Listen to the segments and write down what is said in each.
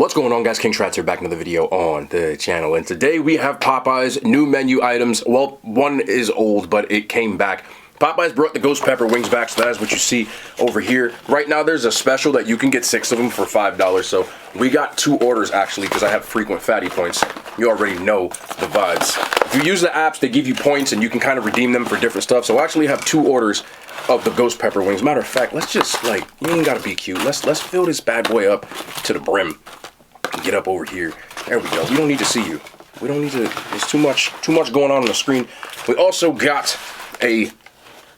What's going on, guys? King Shrats here, back in another video on the channel, and today we have Popeye's new menu items. Well, one is old, but it came back. Popeye's brought the ghost pepper wings back, so that is what you see over here. Right now, there's a special that you can get 6 of them for $5, so we got 2 orders, actually, because I have frequent fatty points. You already know the vibes. If you use the apps, they give you points, and you can kind of redeem them for different stuff, so I actually have 2 orders of the ghost pepper wings. Matter of fact, let's just, like, you ain't gotta be cute. Let's fill this bad boy up to the brim. Get up over here. There we go. We don't need to see you. We don't need to. There's too much going on the screen. We also got a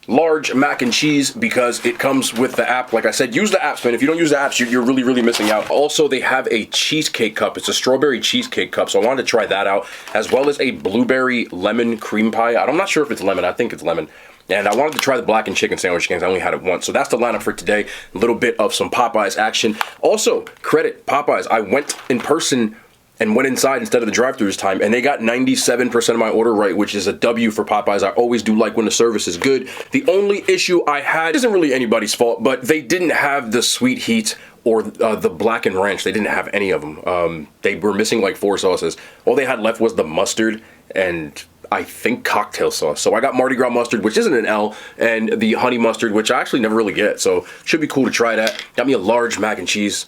large mac and cheese because it comes with the app. Like I said, use the apps, man. If you don't use the apps, you're really missing out. Also, they have a cheesecake cup. It's a strawberry cheesecake cup, so I wanted to try that out, as well as a blueberry lemon cream pie. I'm not sure if it's lemon. I think it's lemon. And I wanted to try the blackened chicken sandwich because I only had it once. So that's the lineup for today. A little bit of some Popeyes action. Also, credit Popeyes. I went in person and went inside instead of the drive-thru this time, and they got 97% of my order right, which is a W for Popeyes. I always do like when the service is good. The only issue I had isn't really anybody's fault, but they didn't have the sweet heat or the blackened ranch. They didn't have any of them. They were missing like 4 sauces. All they had left was the mustard and I think cocktail sauce. So I got Mardi Gras mustard, which isn't an L, and the honey mustard, which I actually never really get. So should be cool to try that. Got me a large mac and cheese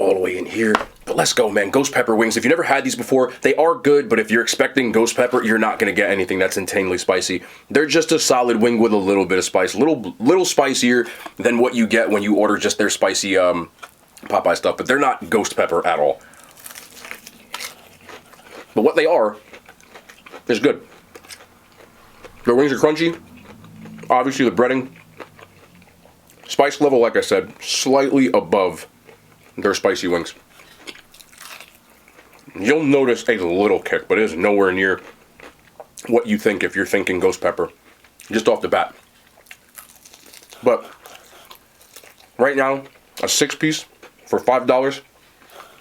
all the way in here. But let's go, man. Ghost pepper wings. If you never had these before, they are good, but if you're expecting ghost pepper, you're not gonna get anything that's insanely spicy. They're just a solid wing with a little bit of spice. Little spicier than what you get when you order just their spicy Popeye stuff, but they're not ghost pepper at all. But what they are is good. The wings are crunchy. Obviously the breading. Spice level, like I said, slightly above their spicy wings. You'll notice a little kick, but it is nowhere near what you think if you're thinking ghost pepper, just off the bat. But right now, a 6-piece for $5, you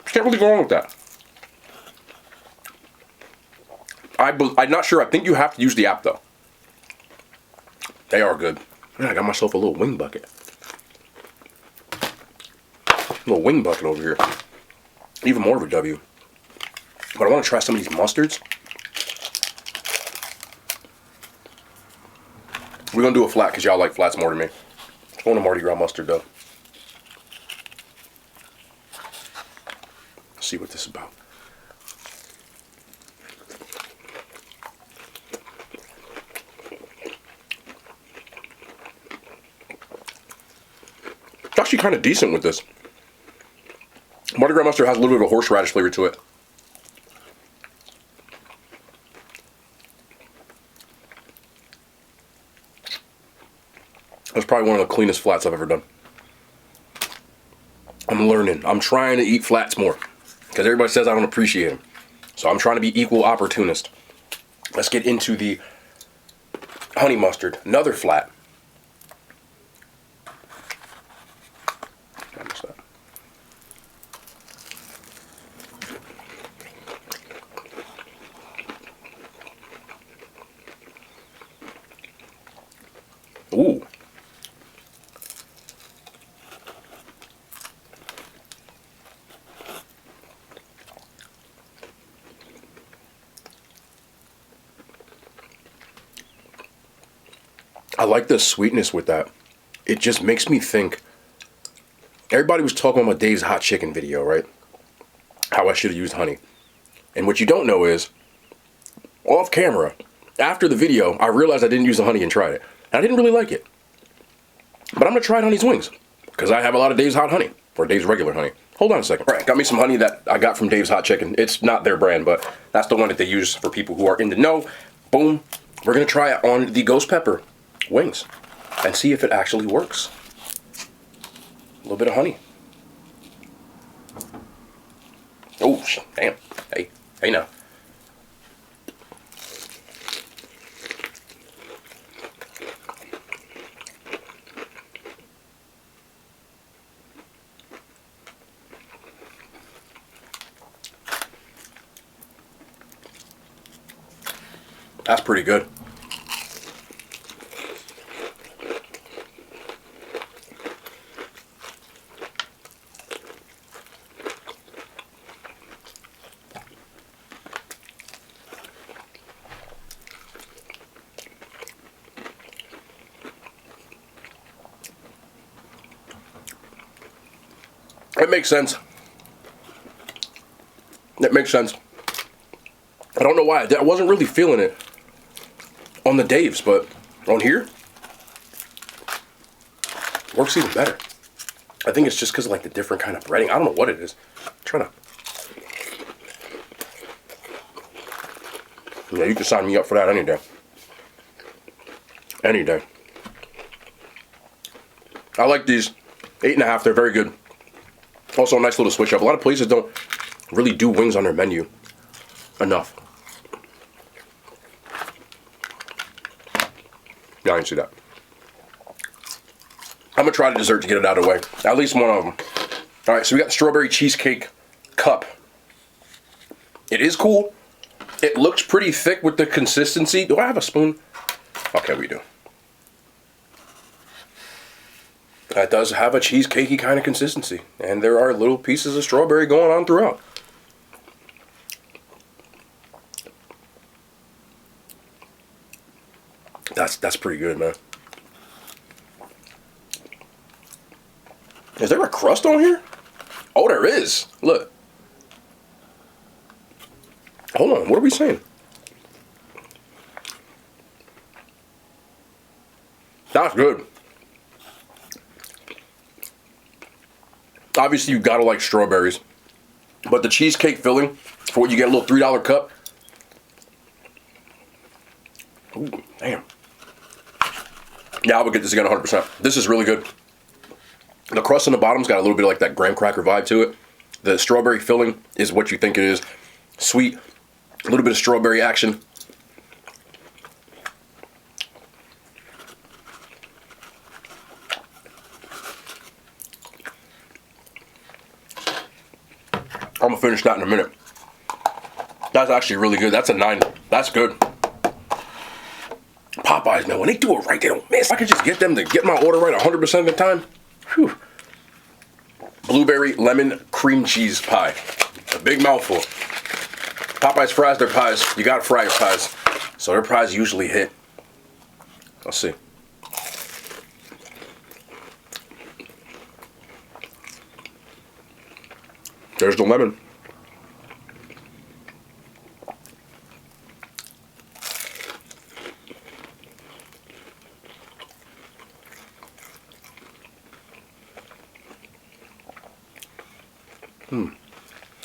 can't really go wrong with that. I'm not sure. I think you have to use the app, though. They are good. Man, I got myself a little wing bucket. A little wing bucket over here. Even more of a W. But I want to try some of these mustards. We're going to do a flat because y'all like flats more than me. Let's go on a Mardi Gras mustard, though. Let's see what this is about. It's actually kind of decent with this. Mardi Gras mustard has a little bit of a horseradish flavor to it. That's probably one of the cleanest flats I've ever done. I'm learning. I'm trying to eat flats more because everybody says I don't appreciate them. So I'm trying to be equal opportunist. Let's get into the honey mustard. Another flat. Ooh. I like the sweetness with that. It just makes me think. Everybody was talking about my Dave's hot chicken video, right? How I should have used honey. And what you don't know is, off camera, after the video, I realized I didn't use the honey and tried it. I didn't really like it. But I'm going to try honey's wings. Because I have a lot of Dave's hot honey. Or Dave's regular honey. Hold on a second. All right, got me some honey that I got from Dave's Hot Chicken. It's not their brand, but that's the one that they use for people who are in the know. Boom. We're going to try it on the ghost pepper wings. And see if it actually works. A little bit of honey. Oh, damn. Hey now. That's pretty good. It makes sense. It makes sense. I don't know why. I wasn't really feeling it on the Dave's, but on here, works even better. I think it's just because of like the different kind of breading. I don't know what it is. I'm trying to. Yeah, you can sign me up for that any day. Any day. I like these. 8.5, they're very good. Also a nice little switch up. A lot of places don't really do wings on their menu enough. Yeah, I can see that. I'm gonna try the dessert to get it out of the way. At least one of them. All right, so we got the strawberry cheesecake cup. It is cool. It looks pretty thick with the consistency. Do I have a spoon? Okay, we do. That does have a cheesecakey kind of consistency. And there are little pieces of strawberry going on throughout. That's pretty good, man. Is there a crust on here? Oh, there is. Look. Hold on, what are we saying? That's good. Obviously, you gotta like strawberries. But the cheesecake filling, for what you get a little $3 cup. Ooh, damn. Yeah, I would get this again 100%. This is really good. The crust on the bottom's got a little bit of like that graham cracker vibe to it. The strawberry filling is what you think it is. Sweet, a little bit of strawberry action. I'm gonna finish that in a minute. That's actually really good. That's a 9. That's good. Popeyes, man, when they do it right, they don't miss. I could just get them to get my order right 100% of the time. Whew. Blueberry lemon cream cheese pie. A big mouthful. Popeyes fries their pies. You gotta fry your pies. So their pies usually hit. Let's see. There's the lemon.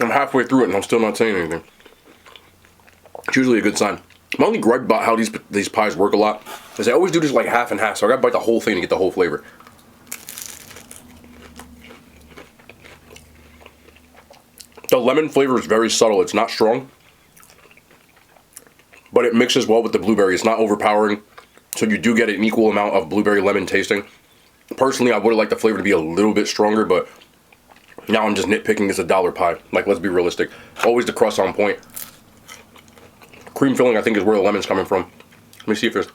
I'm halfway through it and I'm still not saying anything. It's usually a good sign. My only gripe about how these pies work a lot is they always do this like half and half, so I gotta bite the whole thing to get the whole flavor. The lemon flavor is very subtle. It's not strong, but it mixes well with the blueberry. It's not overpowering, so you do get an equal amount of blueberry lemon tasting. Personally, I would have liked the flavor to be a little bit stronger, but now I'm just nitpicking. It's a $1 pie. Like, let's be realistic. Always the crust on point. Cream filling, I think, is where the lemon's coming from. Let me see if there's...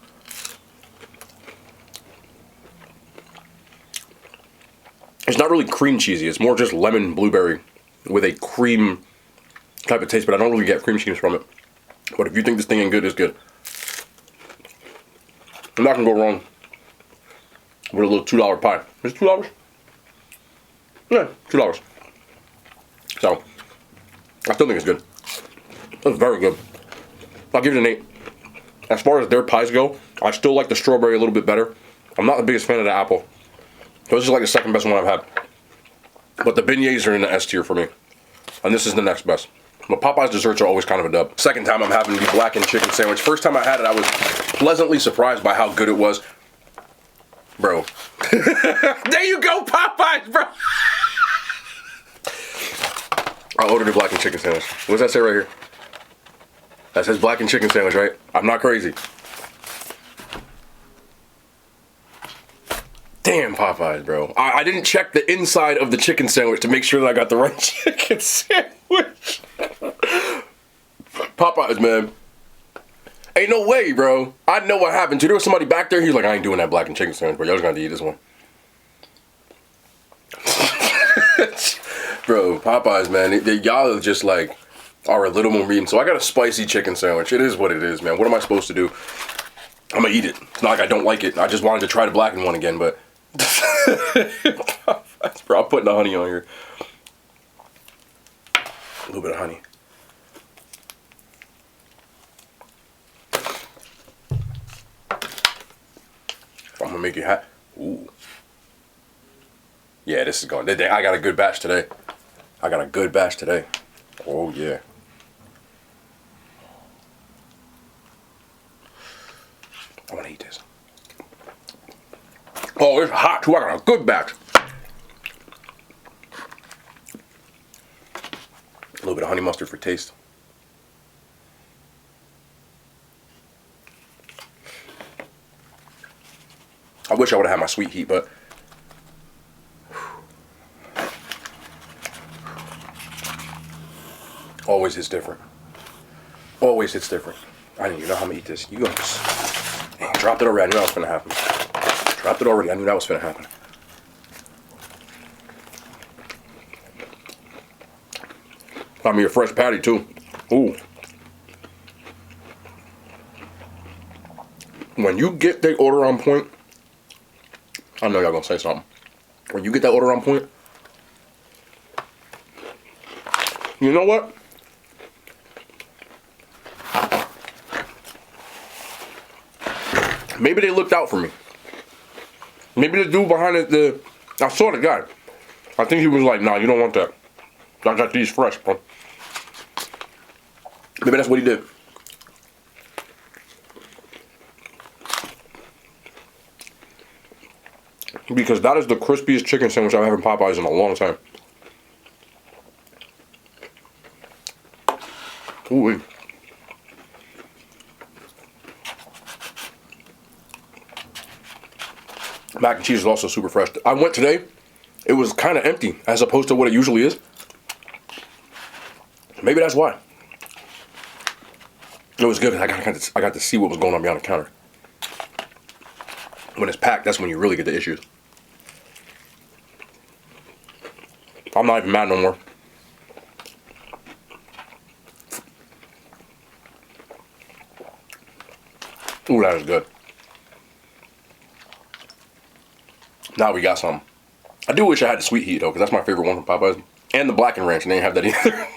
It's not really cream cheesy. It's more just lemon blueberry with a cream type of taste, but I don't really get cream cheese from it. But if you think this thing ain't good, it's good. I'm not gonna go wrong with a little $2 pie. Is it $2? Yeah, $2. So, I still think it's good. It's very good. I'll give it an 8. As far as their pies go, I still like the strawberry a little bit better. I'm not the biggest fan of the apple. So this is like the second best one I've had. But the beignets are in the S tier for me. And this is the next best. But Popeye's desserts are always kind of a dub. Second time I'm having the blackened chicken sandwich. First time I had it, I was pleasantly surprised by how good it was. Bro. There you go, Popeyes, bro. I ordered a blackened chicken sandwich. What does that say right here? That says blackened chicken sandwich, right? I'm not crazy. Damn, Popeyes, bro. I didn't check the inside of the chicken sandwich to make sure that I got the right chicken sandwich. Popeyes, man. Ain't no way, bro. I know what happened to. There was somebody back there. He was like, I ain't doing that blackened chicken sandwich, bro. Y'all just gonna have to eat this one. Bro, Popeyes, man. Y'all just like are a little more mean. So I got a spicy chicken sandwich. It is what it is, man. What am I supposed to do? I'm gonna eat it. It's not like I don't like it. I just wanted to try the blackened one again, but... Bro, I'm putting the honey on here. A little bit of honey. I'm gonna make you hot. Ooh. Yeah, this is going. I got a good batch today. I got a good batch today. Oh yeah. I wanna eat this. Oh, it's hot too. I got a good batch. A little bit of honey mustard for taste. I wish I would have had my sweet heat, but always hits different. Always hits different. I didn't even know how I'm gonna eat this. You guys, dang, dropped it already. I knew that was gonna happen. Dropped it already. I knew that was gonna happen. Got me a fresh patty too. Ooh. When you get the order on point, I know y'all gonna say something. When you get that order on point, you know what? Maybe they looked out for me. Maybe the dude behind it, I saw the guy. I think he was like, nah, you don't want that. I got these fresh, bro. Maybe that's what he did. Because that is the crispiest chicken sandwich I've had in Popeyes in a long time. Ooh. Mac and cheese is also super fresh. I went today, it was kind of empty as opposed to what it usually is. Maybe that's why. It was good. I got to see what was going on behind the counter. When it's packed, that's when you really get the issues. I'm not even mad no more. Ooh, that is good. Now we got some. I do wish I had the sweet heat though, because that's my favorite one from Popeyes. And the black and ranch, and they didn't have that either.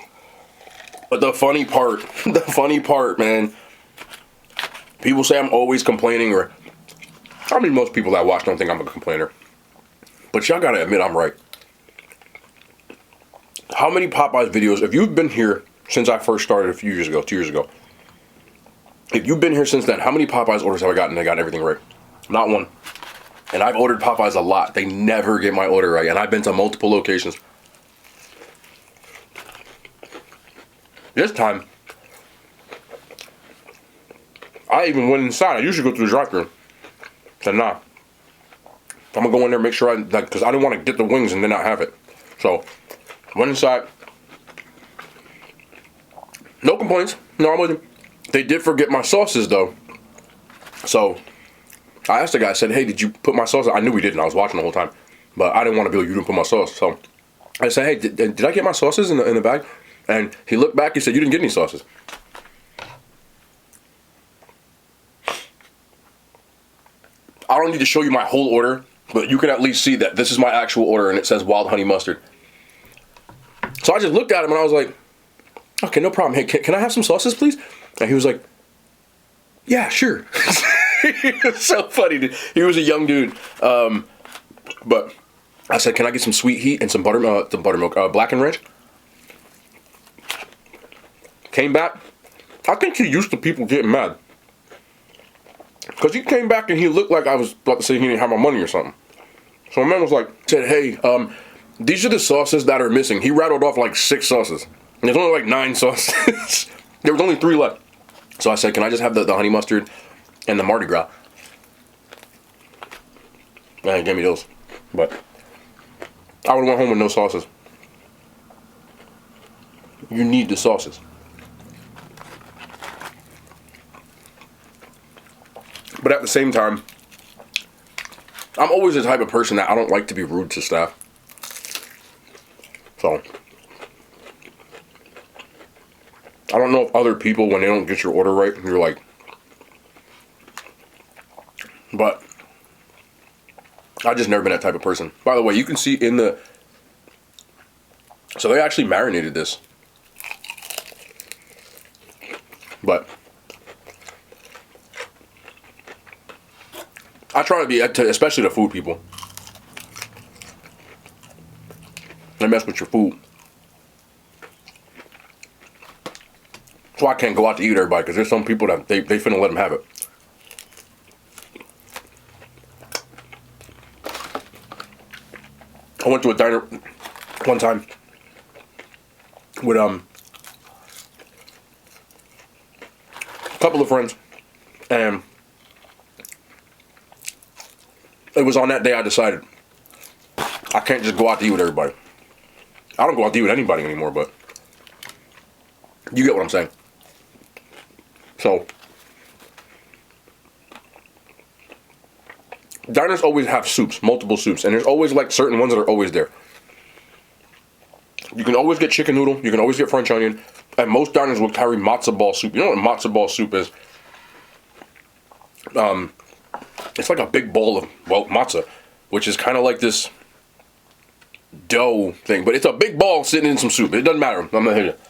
But the funny part, man, people say I'm always complaining, or I mean most people that watch don't think I'm a complainer. But y'all gotta admit I'm right. How many Popeyes videos, if you've been here since I first started a few years ago, 2 years ago, if you've been here since then, how many Popeyes orders have I gotten? They got everything right. Not one. And I've ordered Popeyes a lot. They never get my order right. And I've been to multiple locations. This time, I even went inside. I usually go through the drive-thru. Said, nah. I'm going to go in there and make sure because I didn't want to get the wings and then not have it. So, went inside. No complaints. No, I wasn't. They did forget my sauces, though. So, I asked the guy, I said, hey, did you put my sauce? I knew he didn't. I was watching the whole time. But I didn't want to be like, you didn't put my sauce. So, I said, hey, did I get my sauces in the bag? And he looked back, he said, you didn't get any sauces. I don't need to show you my whole order, but you can at least see that this is my actual order and it says wild honey mustard. So I just looked at him and I was like, okay, no problem. Hey, can I have some sauces, please? And he was like, yeah, sure. It's so funny, dude. He was a young dude. But I said, can I get some sweet heat and some buttermilk, black and ranch? Came back. I think he used to people getting mad. Because he came back and he looked like I was about to say he didn't have my money or something. So my man was like, said, hey, these are the sauces that are missing. He rattled off like 6 sauces. And there's only like 9 sauces. There was only 3 left. So I said, can I just have the honey mustard and the Mardi Gras? Man, he gave me those. But I would have went home with no sauces. You need the sauces. But at the same time, I'm always the type of person that I don't like to be rude to staff. So, I don't know if other people, when they don't get your order right, you're like, but I've just never been that type of person. By the way, you can see in the, so they actually marinated this. But I try to be, especially the food people. They mess with your food. So I can't go out to eat with everybody because there's some people that they finna let them have it. I went to a diner one time with a couple of friends, and it was on that day I decided I can't just go out to eat with everybody. I don't go out to eat with anybody anymore, but you get what I'm saying. So diners always have soups, multiple soups, and there's always like certain ones that are always there. You can always get chicken noodle, you can always get French onion, and most diners will carry matzo ball soup. You know what matzo ball soup is? It's like a big bowl of, well, matzo, which is kind of like this dough thing, but it's a big ball sitting in some soup. It doesn't matter. I'm not hitting it.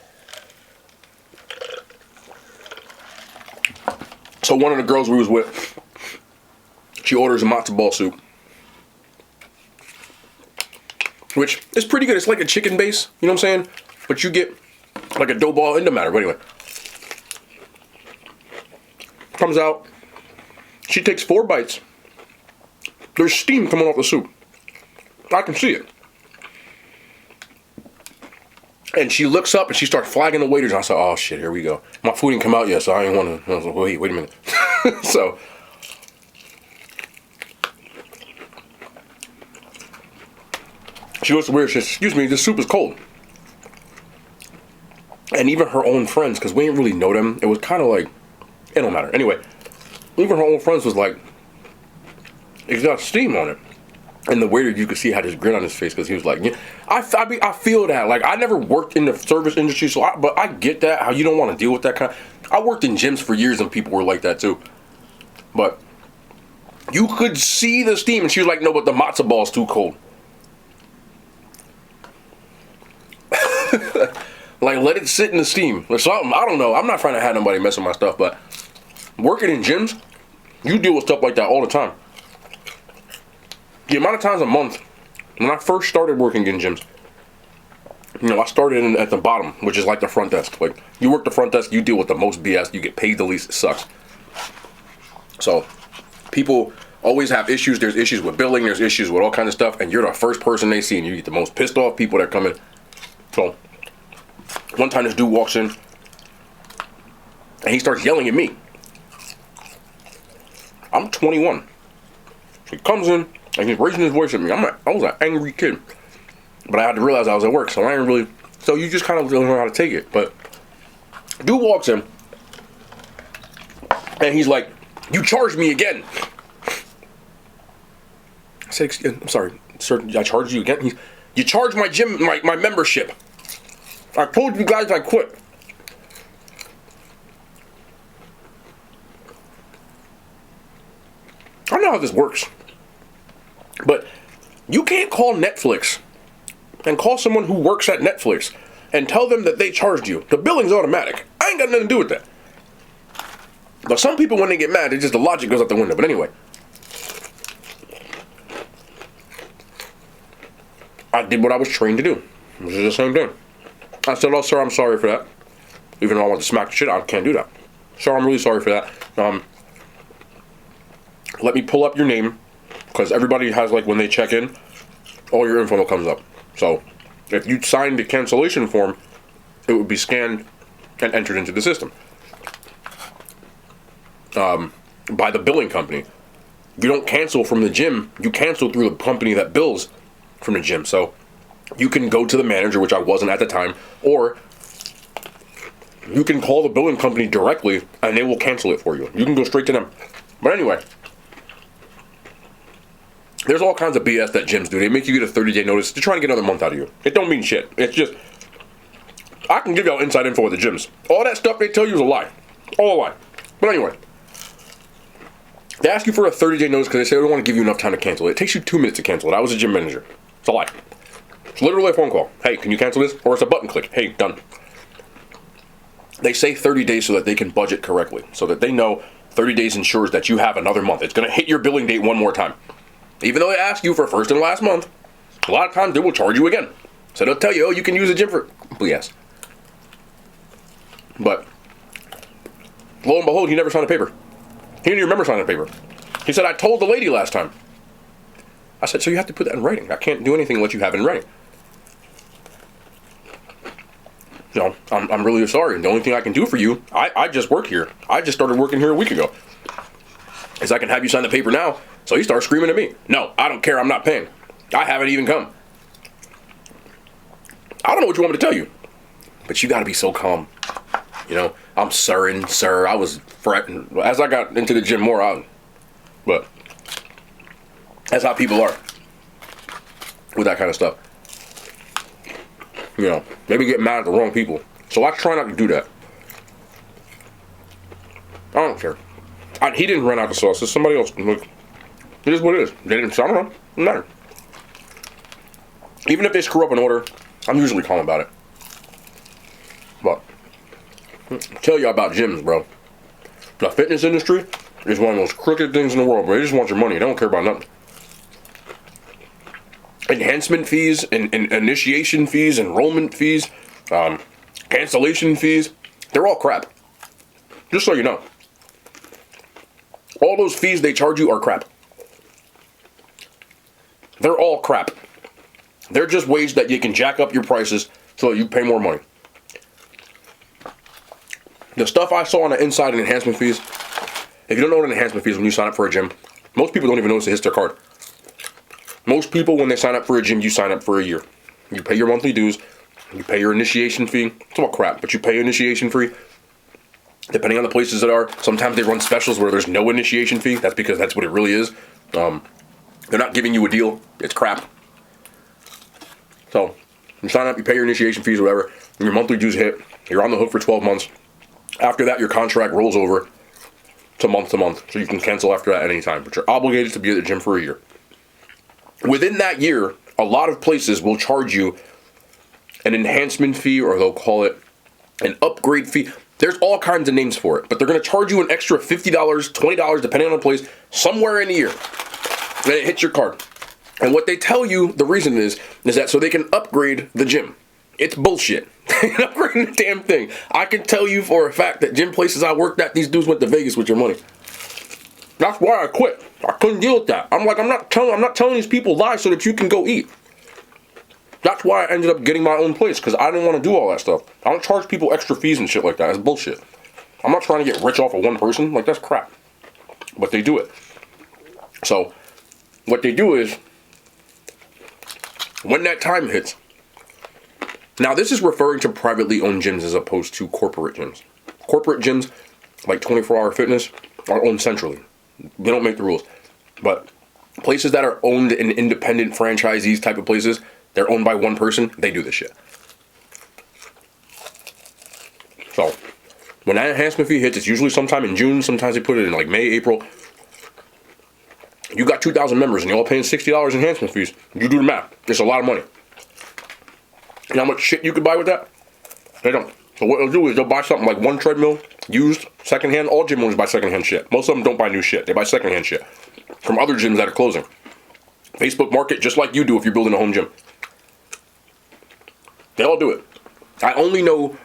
So one of the girls we was with, she orders a matzo ball soup, which is pretty good. It's like a chicken base, you know what I'm saying? But you get like a dough ball, it doesn't matter. But anyway, comes out, she takes 4 bites. There's steam coming off the soup. I can see it. And she looks up and she starts flagging the waiters. And I said, oh shit, here we go. My food didn't come out yet, so I didn't want to. I was like, wait a minute. So she goes to where she says, excuse me, this soup is cold. And even her own friends, because we didn't really know them, it was kind of like, it don't matter. Anyway, even her own friends was like, it's got steam on it. And the waiter, you could see, had his grin on his face because he was like, yeah, I feel that. Like, I never worked in the service industry, but I get that, how you don't want to deal with that kind of. I worked in gyms for years and people were like that too. But you could see the steam, and she was like, no, but the matzo ball is too cold. Like, let it sit in the steam or something. I don't know. I'm not trying to have nobody mess with my stuff, but working in gyms, you deal with stuff like that all the time. The amount of times a month, when I first started working in gyms, you know, I started at the bottom, which is like the front desk. Like, you work the front desk, you deal with the most BS, you get paid the least, it sucks. So, people always have issues. There's issues with billing, there's issues with all kinds of stuff, and you're the first person they see, and you get the most pissed off people that come in. So, one time this dude walks in, and he starts yelling at me. I'm 21. So he comes in, and he's raising his voice at me. I was an angry kid. But I had to realize I was at work, so I ain't really. So you just kind of learn how to take it. But dude walks in, and he's like, "You charged me again." I said, "I'm sorry, sir. I charged you again." You charged my gym, my membership. I told you guys I quit. I don't know how this works, but you can't call Netflix and call someone who works at Netflix and tell them that they charged you. The billing's automatic. I ain't got nothing to do with that. But some people, when they get mad, the logic goes out the window. But anyway, I did what I was trained to do, which is the same thing. I said, "Oh, sir, I'm sorry for that." Even though I want to smack the shit, I can't do that. Sir, I'm really sorry for that. Let me pull up your name, because everybody has, like, when they check in, all your info comes up. So, if you signed the cancellation form, it would be scanned and entered into the system by the billing company. You don't cancel from the gym, you cancel through the company that bills from the gym. So, you can go to the manager, which I wasn't at the time, or you can call the billing company directly and they will cancel it for you. You can go straight to them. But anyway, there's all kinds of BS that gyms do. They make you get a 30-day notice to try and get another month out of you. It don't mean shit. It's just, I can give y'all inside info with the gyms. All that stuff they tell you is a lie. All a lie. But anyway, they ask you for a 30-day notice because they say they don't want to give you enough time to cancel it. It takes you 2 minutes to cancel it. I was a gym manager. It's a lie. It's literally a phone call. Hey, can you cancel this? Or it's a button click. Hey, done. They say 30 days so that they can budget correctly, so that they know 30 days ensures that you have another month. It's going to hit your billing date one more time. Even though they ask you for first and last month, a lot of times they will charge you again. So they'll tell you, oh, you can use the gym for BS. But lo and behold, he never signed a paper. He didn't even remember signing a paper. He said, I told the lady last time. I said, so you have to put that in writing. I can't do anything unless you have it in writing. You know, I'm really sorry. The only thing I can do for you, I just work here. I just started working here a week ago. Is I can have you sign the paper now. So he starts screaming at me. No, I don't care. I'm not paying. I haven't even come. I don't know what you want me to tell you. But you got to be so calm. You know, I'm sir. I was fretting. As I got into the gym more, but that's how people are with that kind of stuff. You know, maybe get mad at the wrong people. So I try not to do that. I don't care. He didn't run out the sauce. It's somebody else. It is what it is. They didn't. I don't know. It doesn't matter. Even if they screw up an order, I'm usually calm about it. But I'll tell you about gyms, bro. The fitness industry is one of the most crooked things in the world, bro. They just want your money. They don't care about nothing. Enhancement fees, and initiation fees, enrollment fees, cancellation fees, they're all crap. Just so you know. All those fees they charge you are crap. They're all crap. They're just ways that you can jack up your prices so that you pay more money. The stuff I saw on the inside in enhancement fees, if you don't know what an enhancement fee is when you sign up for a gym, most people don't even notice it hits their card. Most people, when they sign up for a gym, you sign up for a year. You pay your monthly dues, you pay your initiation fee. It's all crap, but you pay your initiation fee. Depending on the places that are, sometimes they run specials where there's no initiation fee. That's because that's what it really is. They're not giving you a deal. It's crap. So, you sign up, you pay your initiation fees or whatever, and your monthly dues hit. You're on the hook for 12 months. After that, your contract rolls over to month, so you can cancel after that at any time. But you're obligated to be at the gym for a year. Within that year, a lot of places will charge you an enhancement fee, or they'll call it an upgrade fee. There's all kinds of names for it, but they're going to charge you an extra $50, $20, depending on the place, somewhere in the year. Then it hits your card. And what they tell you, the reason is that so they can upgrade the gym. It's bullshit. They can upgrade the damn thing. I can tell you for a fact that gym places I worked at, these dudes went to Vegas with your money. That's why I quit. I couldn't deal with that. I'm like, I'm not telling these people lies so that you can go eat. That's why I ended up getting my own place, because I didn't want to do all that stuff. I don't charge people extra fees and shit like that. It's bullshit. I'm not trying to get rich off of one person. Like, that's crap. But they do it. So, what they do is, when that time hits, now this is referring to privately owned gyms as opposed to corporate gyms. Corporate gyms, like 24-hour fitness, are owned centrally. They don't make the rules. But places that are owned in independent franchisees type of places, they're owned by one person, they do this shit. So, when that enhancement fee hits, it's usually sometime in June. Sometimes they put it in like May, April. You got 2,000 members and you're all paying $60 enhancement fees. You do the math. It's a lot of money. You know how much shit you could buy with that? They don't. So what they'll do is they'll buy something like one treadmill, used, secondhand. All gym owners buy secondhand shit. Most of them don't buy new shit. They buy secondhand shit from other gyms that are closing. Facebook market, just like you do if you're building a home gym. They all do it. I only know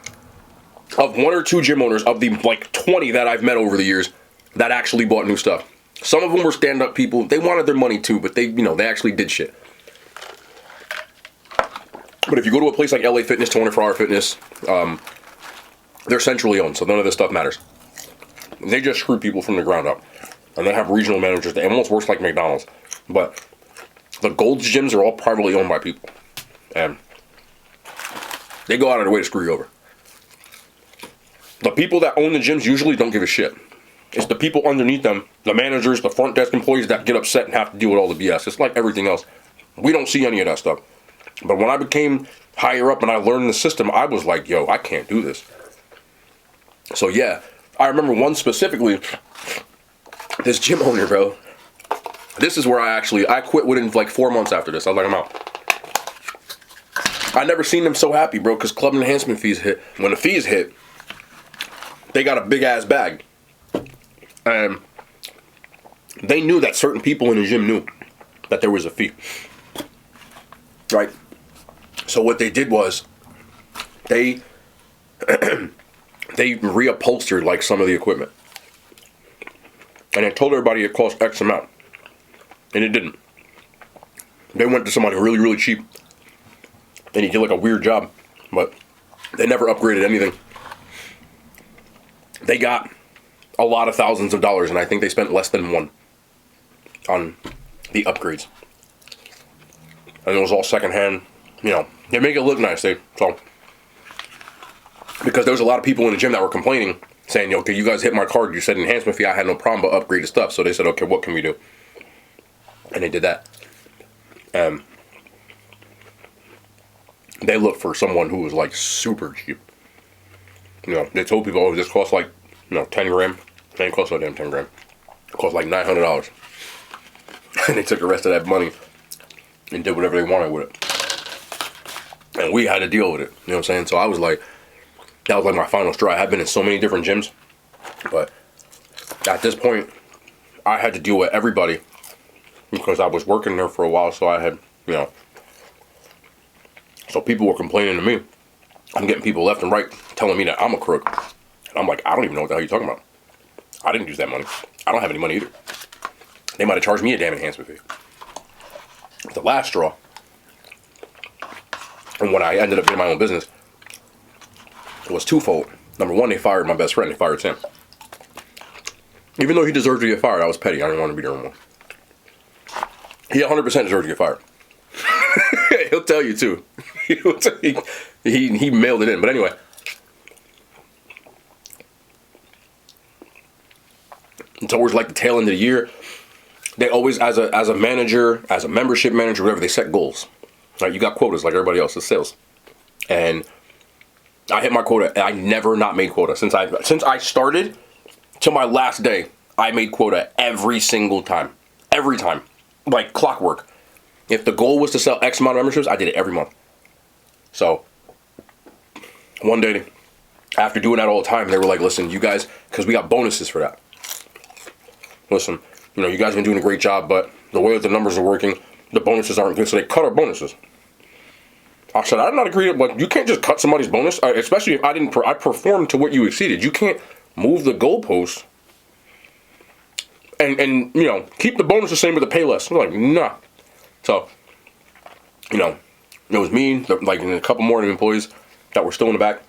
of one or two gym owners of the like 20 that I've met over the years that actually bought new stuff. Some of them were stand-up people. They wanted their money too, but they actually did shit. But if you go to a place like LA Fitness, 24-Hour Fitness, they're centrally owned, so none of this stuff matters. They just screw people from the ground up. And they have regional managers. They almost works like McDonald's. But the Gold's gyms are all privately owned by people. And they go out of their way to screw you over. The people that own the gyms usually don't give a shit. It's the people underneath them, the managers, the front desk employees that get upset and have to deal with all the BS. It's like everything else. We don't see any of that stuff. But when I became higher up and I learned the system, I was like, yo, I can't do this. So yeah, I remember one specifically, this gym owner, bro. This is where I quit within like 4 months after this. I was like, I'm out. I never seen them so happy, bro, because club enhancement fees hit. When the fees hit, they got a big ass bag. And they knew that certain people in the gym knew that there was a fee. Right? So what they did was they reupholstered like some of the equipment. And they told everybody it cost X amount. And it didn't. They went to somebody really, really cheap. And he did like a weird job. But they never upgraded anything. They got a lot of thousands of dollars, and I think they spent less than one on the upgrades. And it was all secondhand. You know, they make it look nice. So because there was a lot of people in the gym that were complaining, saying, okay, you guys hit my card. You said enhancement fee. I had no problem, but upgraded stuff. So they said, okay, what can we do? And they did that. They looked for someone who was like super cheap. You know, they told people, oh, this costs like, 10 grand. It ain't cost no damn 10 grand. It cost like $900. And they took the rest of that money and did whatever they wanted with it. And we had to deal with it. You know what I'm saying? So I was like, that was like my final straw. I have been in so many different gyms. But at this point, I had to deal with everybody because I was working there for a while. So I had, so people were complaining to me. I'm getting people left and right telling me that I'm a crook. And I'm like, I don't even know what the hell you're talking about. I didn't use that money. I don't have any money either. They might have charged me a damn enhancement fee. The last straw, and when I ended up getting my own business, it was twofold. Number one, they fired my best friend. They fired Sam. Even though he deserved to get fired, I was petty. I didn't want to be there anymore. He 100% deserved to get fired. He'll tell you too. He mailed it in. But anyway, it's always like the tail end of the year. They always, as a manager, as a membership manager, whatever, they set goals. Right? You got quotas like everybody else. It's sales. And I hit my quota. I never not made quota since I started till my last day. I made quota every single time, every time, like clockwork. If the goal was to sell X amount of memberships, I did it every month. So one day, after doing that all the time, they were like, "Listen, you guys, because we got bonuses for that. Listen, you guys have been doing a great job, but the way that the numbers are working, the bonuses aren't good, so they cut our bonuses." I said, "I did not agree, but you can't just cut somebody's bonus, especially if I performed to what you exceeded. You can't move the goalposts and keep the bonus the same but the pay less." I'm like, nah. So, it was me, like, and a couple more employees that were still in the back.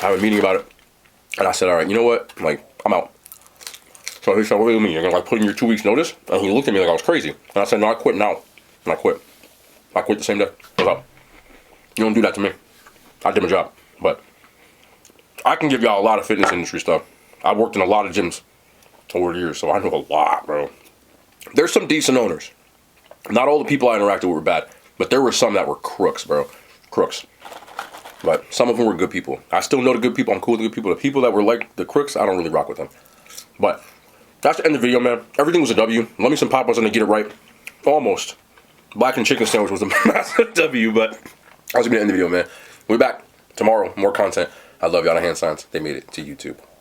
I had a meeting about it, and I said, "All right, you know what? Like, I'm out." So he said, "What do you mean? You're gonna put in your 2 weeks notice?" And he looked at me like I was crazy. And I said, "No, I quit now." And I quit. I quit the same day. What's up? You don't do that to me. I did my job. But I can give y'all a lot of fitness industry stuff. I've worked in a lot of gyms over the years, so I know a lot, bro. There's some decent owners. Not all the people I interacted with were bad, but there were some that were crooks, bro. Crooks. But some of them were good people. I still know the good people. I'm cool with the good people. The people that were like the crooks, I don't really rock with them. But that's the end of the video, man. Everything was a W. Let me some Popeyes and to get it right. Almost. Black and chicken sandwich was a massive W, but that's gonna be the end of the video, man. We'll be back tomorrow. More content. I love y'all. The hand signs. They made it to YouTube.